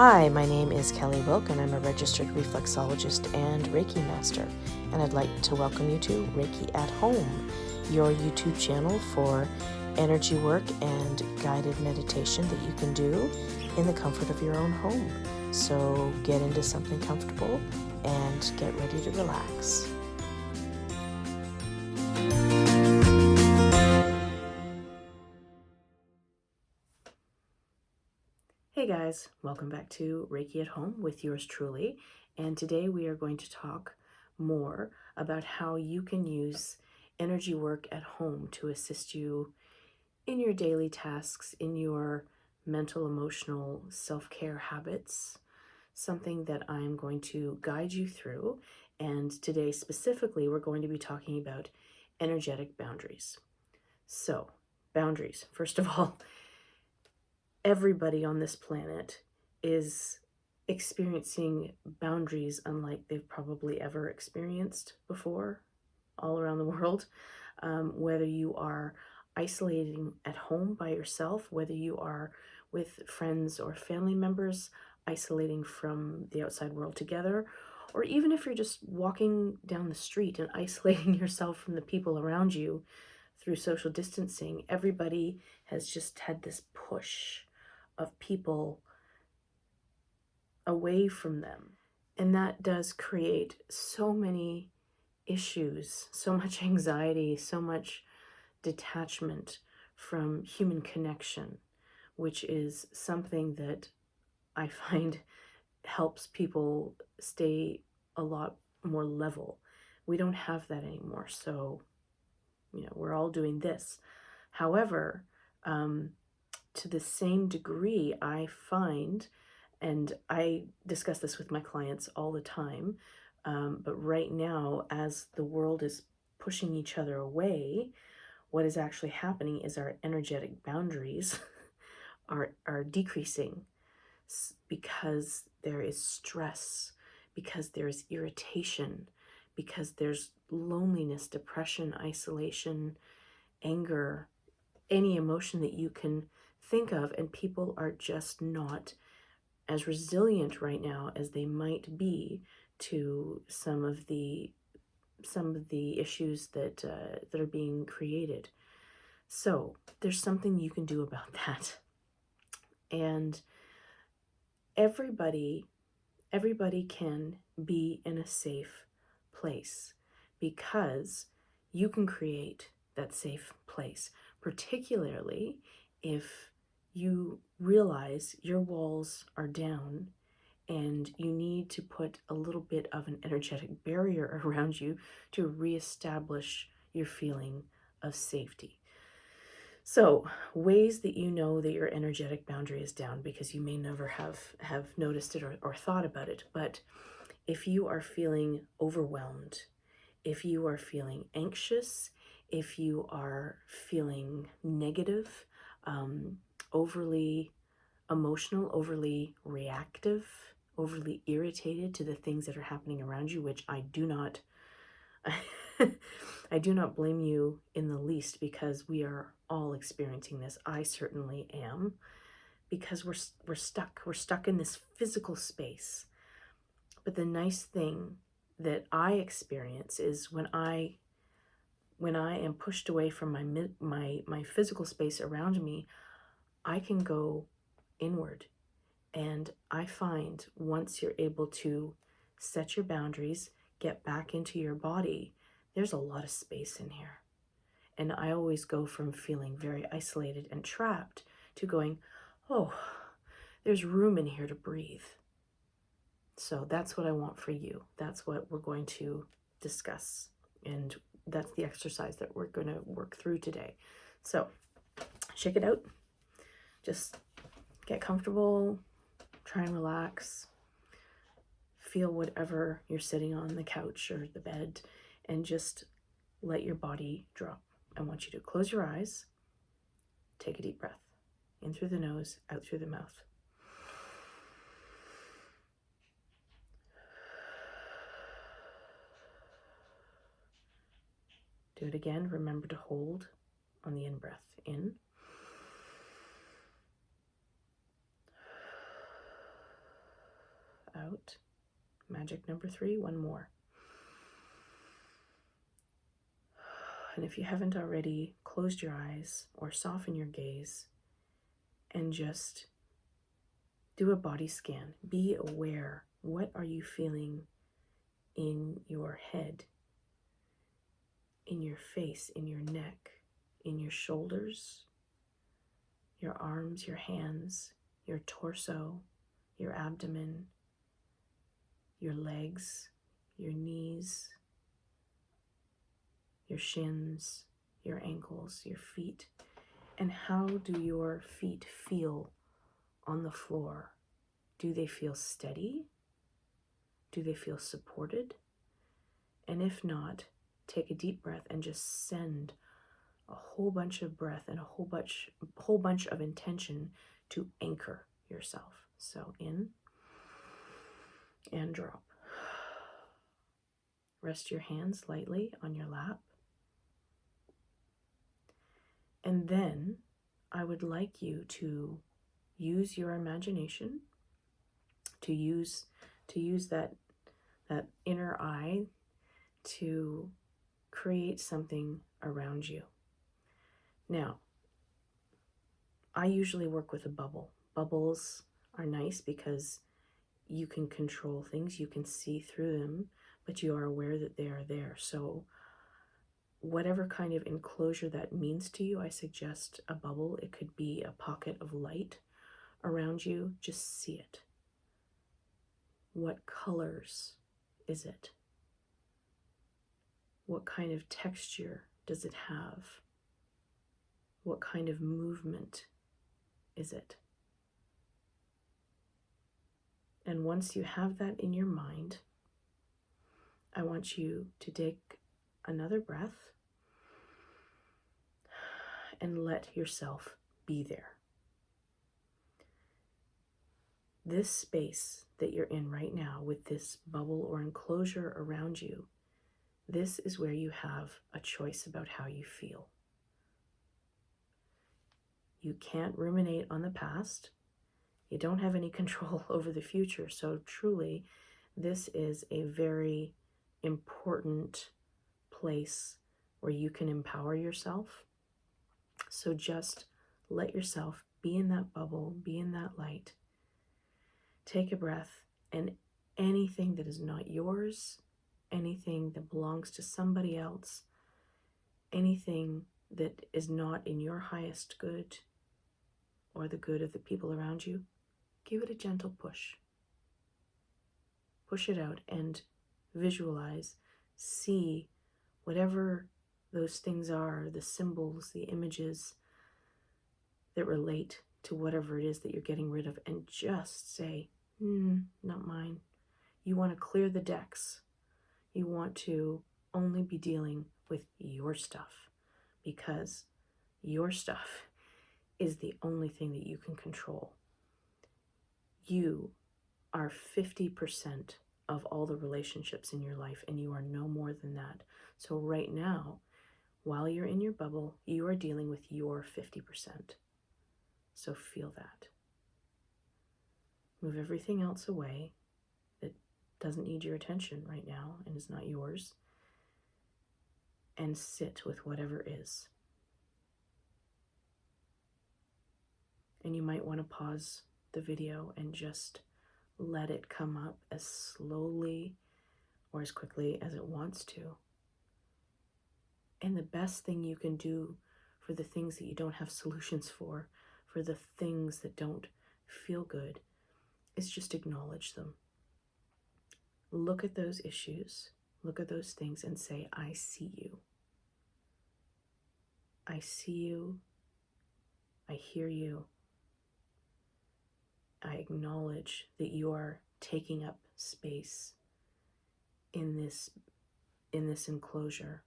Hi, my name is Kelly Wilk and I'm a registered reflexologist and Reiki master, and I'd like to welcome you to Reiki at Home, your YouTube channel for energy work and guided meditation that you can do in the comfort of your own home. So get into something comfortable and get ready to relax. Hey guys, welcome back to Reiki at Home with yours truly, and today we are going to talk more about how you can use energy work at home to assist you in your daily tasks, in your mental, emotional self-care habits, something that I'm going to guide you through. And today specifically, we're going to be talking about energetic boundaries. So, boundaries, first of all, everybody on this planet is experiencing boundaries unlike they've probably ever experienced before all around the world. Whether you are isolating at home by yourself, whether you are with friends or family members, isolating from the outside world together, or even if you're just walking down the street and isolating yourself from the people around you through social distancing, everybody has just had this push of people away from them. And that does create so many issues, so much anxiety, so much detachment from human connection, which is something that I find helps people stay a lot more level. We don't have that anymore. So, we're all doing this. However, to the same degree, I find, and I discuss this with my clients all the time, but right now, as the world is pushing each other away, what is actually happening is our energetic boundaries are decreasing because there is stress, because there is irritation, because there's loneliness, depression, isolation, anger, any emotion that you can think of, and people are just not as resilient right now as they might be to some of the issues that are being created. So there's something you can do about that, and everybody can be in a safe place because you can create that safe place, particularly if you realize your walls are down and you need to put a little bit of an energetic barrier around you to reestablish your feeling of safety. So, ways that you know that your energetic boundary is down, because you may never have noticed it or thought about it, but if you are feeling overwhelmed, if you are feeling anxious, if you are feeling negative, overly emotional, overly reactive, overly irritated to the things that are happening around you, which I do not I do not blame you in the least, because we are all experiencing this. I certainly am, because we're stuck in this physical space. But the nice thing that I experience is when I am pushed away from my physical space around me, I can go inward. And I find once you're able to set your boundaries, get back into your body, there's a lot of space in here. And I always go from feeling very isolated and trapped to going, oh, there's room in here to breathe. So that's what I want for you. That's what we're going to discuss. And that's the exercise that we're going to work through today. So shake it out. Just get comfortable. Try and relax. Feel whatever you're sitting on, the couch or the bed, and just let your body drop. I want you to close your eyes. Take a deep breath. In through the nose, out through the mouth. Do it again. Remember to hold on the in-breath. In. out. Magic number 3, one more. And if you haven't already, closed your eyes or soften your gaze and just do a body scan. Be aware. What are you feeling in your head, in your face, in your neck, in your shoulders, your arms, your hands, your torso, your abdomen, your legs, your knees, your shins, your ankles, your feet? And how do your feet feel on the floor? Do they feel steady? Do they feel supported? And if not, take a deep breath and just send a whole bunch of breath and a whole bunch of intention to anchor yourself. So in and drop. Rest your hands lightly on your lap. And then I would like you to use your imagination, to use that inner eye to create something around you. Now, I usually work with a bubble. Bubbles are nice because you can control things, you can see through them, but you are aware that they are there. So whatever kind of enclosure that means to you, I suggest a bubble. It could be a pocket of light around you. Just see it. What colors is it? What kind of texture does it have? What kind of movement is it? And once you have that in your mind, I want you to take another breath and let yourself be there. This space that you're in right now with this bubble or enclosure around you, this is where you have a choice about how you feel. You can't ruminate on the past. You don't have any control over the future. So truly, this is a very important place where you can empower yourself. So just let yourself be in that bubble, be in that light. Take a breath, and anything that is not yours, anything that belongs to somebody else, anything that is not in your highest good or the good of the people around you, give it a gentle push. Push it out and visualize, see whatever those things are, the symbols, the images that relate to whatever it is that you're getting rid of, and just say, not mine. You want to clear the decks. You want to only be dealing with your stuff, because your stuff is the only thing that you can control. You are 50% of all the relationships in your life, and you are no more than that. So right now, while you're in your bubble, you are dealing with your 50%. So feel that. Move everything else away that doesn't need your attention right now and is not yours, and sit with whatever is. And you might want to pause the video and just let it come up as slowly or as quickly as it wants to. And the best thing you can do for the things that you don't have solutions for the things that don't feel good, is just acknowledge them. Look at those issues, look at those things and say, I see you. I see you. I hear you. I acknowledge that you are taking up space in this enclosure,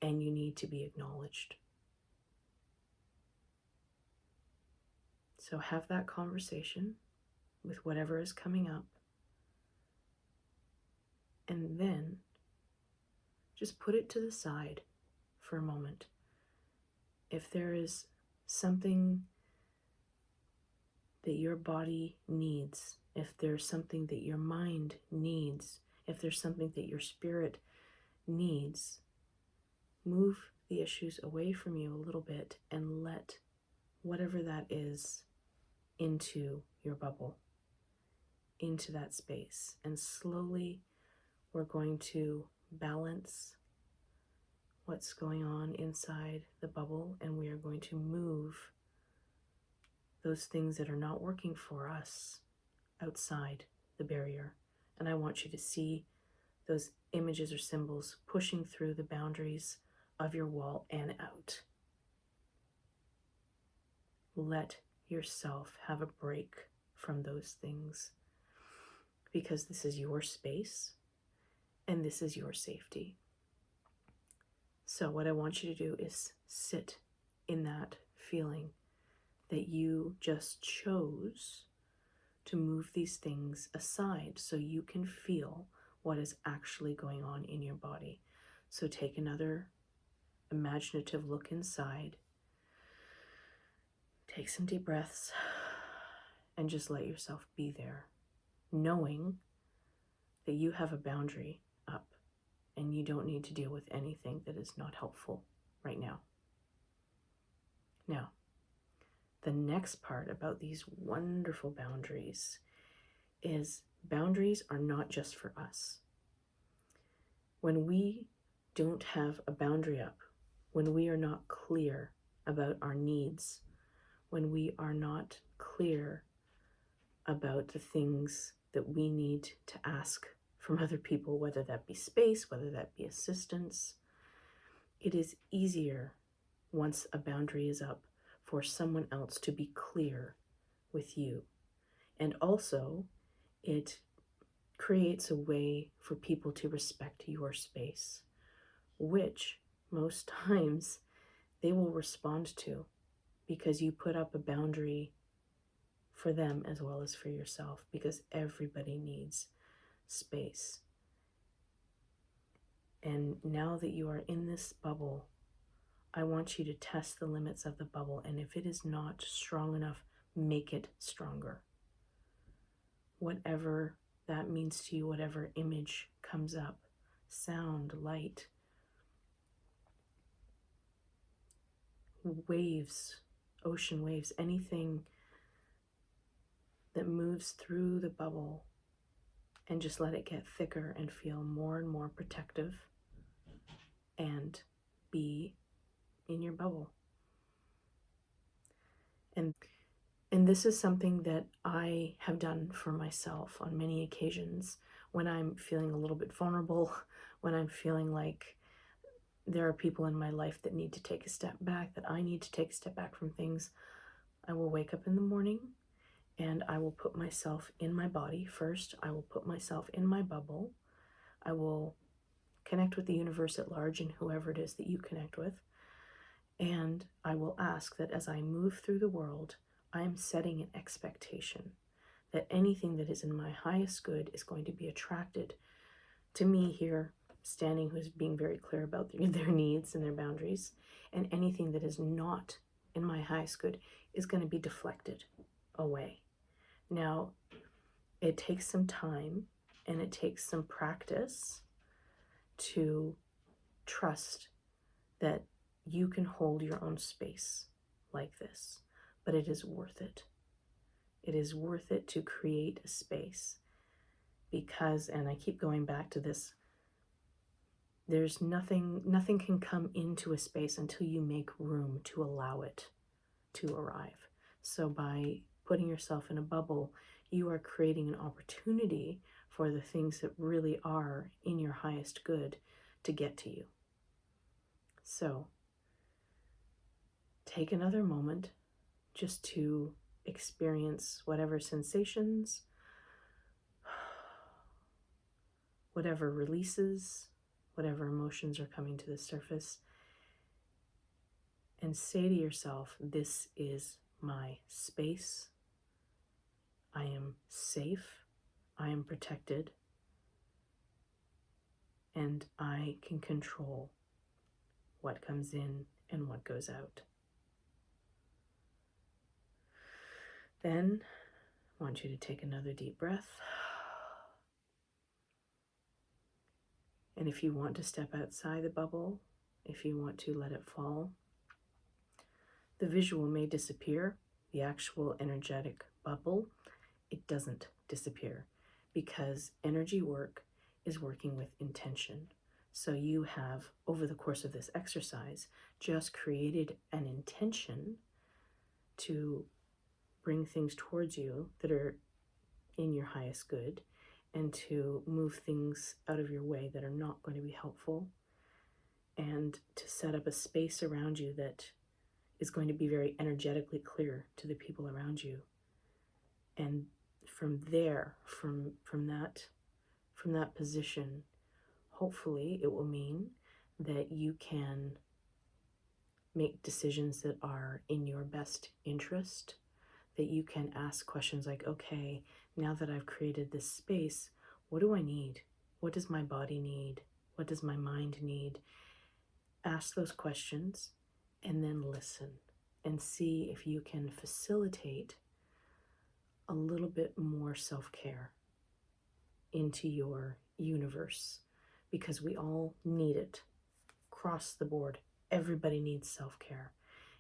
and you need to be acknowledged. So have that conversation with whatever is coming up, and then just put it to the side for a moment. If there is something that your body needs, if there's something that your mind needs, if there's something that your spirit needs, move the issues away from you a little bit and let whatever that is into your bubble, into that space. And slowly we're going to balance what's going on inside the bubble, and we are going to move those things that are not working for us outside the barrier. And I want you to see those images or symbols pushing through the boundaries of your wall and out. Let yourself have a break from those things, because this is your space and this is your safety. So what I want you to do is sit in that feeling that you just chose to move these things aside so you can feel what is actually going on in your body. So take another imaginative look inside. Take some deep breaths and just let yourself be there, knowing that you have a boundary up and you don't need to deal with anything that is not helpful right now. Now, the next part about these wonderful boundaries is boundaries are not just for us. When we don't have a boundary up, when we are not clear about our needs, when we are not clear about the things that we need to ask from other people, whether that be space, whether that be assistance, it is easier once a boundary is up for someone else to be clear with you. And also, it creates a way for people to respect your space, which most times they will respond to, because you put up a boundary for them as well as for yourself, because everybody needs space. And now that you are in this bubble, I want you to test the limits of the bubble, and if it is not strong enough, make it stronger. Whatever that means to you, whatever image comes up, sound, light, waves, ocean waves, anything that moves through the bubble, and just let it get thicker and feel more and more protective and be in your bubble. And this is something that I have done for myself on many occasions when I'm feeling a little bit vulnerable, when I'm feeling like there are people in my life that need to take a step back, that I need to take a step back from things. I will wake up in the morning and I will put myself in my body first. I will put myself in my bubble. I will connect with the universe at large and whoever it is that you connect with. And I will ask that as I move through the world, I am setting an expectation that anything that is in my highest good is going to be attracted to me here, standing, who's being very clear about their needs and their boundaries, and anything that is not in my highest good is going to be deflected away. Now, it takes some time and it takes some practice to trust that you can hold your own space like this, but it is worth it. It is worth it to create a space because, and I keep going back to this, there's nothing can come into a space until you make room to allow it to arrive. So by putting yourself in a bubble, you are creating an opportunity for the things that really are in your highest good to get to you. So take another moment just to experience whatever sensations, whatever releases, whatever emotions are coming to the surface, and say to yourself, this is my space. I am safe. I am protected. And I can control what comes in and what goes out. Then I want you to take another deep breath. And if you want to step outside the bubble, if you want to let it fall, the visual may disappear. The actual energetic bubble, it doesn't disappear, because energy work is working with intention. So you have, over the course of this exercise, just created an intention to bring things towards you that are in your highest good, and to move things out of your way that are not going to be helpful, and to set up a space around you that is going to be very energetically clear to the people around you. And from there, from that position, hopefully it will mean that you can make decisions that are in your best interest, that you can ask questions like, okay, now that I've created this space, what do I need? What does my body need? What does my mind need? Ask those questions and then listen and see if you can facilitate a little bit more self-care into your universe, because we all need it across the board. Everybody needs self-care.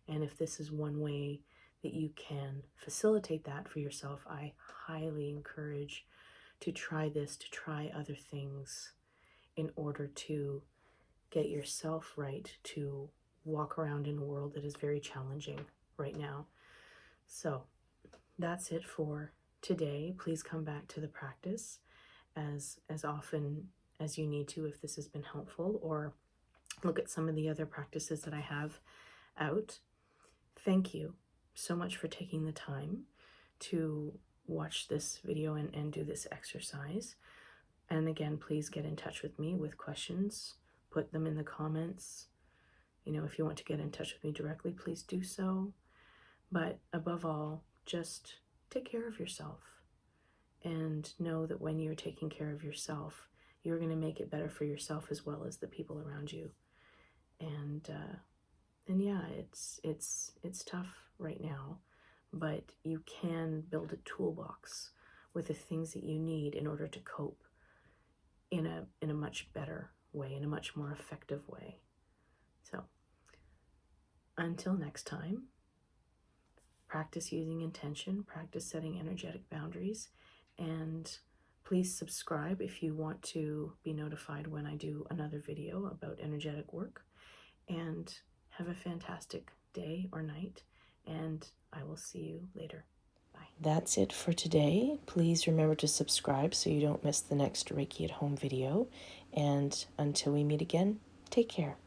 And if this is one way that you can facilitate that for yourself, I highly encourage to try this, to try other things in order to get yourself right, to walk around in a world that is very challenging right now. So that's it for today. Please come back to the practice as often as you need to if this has been helpful, or look at some of the other practices that I have out. Thank you so much for taking the time to watch this video and do this exercise. And again, please get in touch with me with questions. Put them in the comments. You know, if you want to get in touch with me directly, please do so. But above all, just take care of yourself, and know that when you're taking care of yourself, you're going to make it better for yourself as well as the people around you. And yeah, it's tough right now, but you can build a toolbox with the things that you need in order to cope in a much better way, in a much more effective way. So until next time, practice using intention, practice setting energetic boundaries, and please subscribe if you want to be notified when I do another video about energetic work. And have a fantastic day or night, and I will see you later. Bye. That's it for today. Please remember to subscribe so you don't miss the next Reiki at Home video. And until we meet again, take care.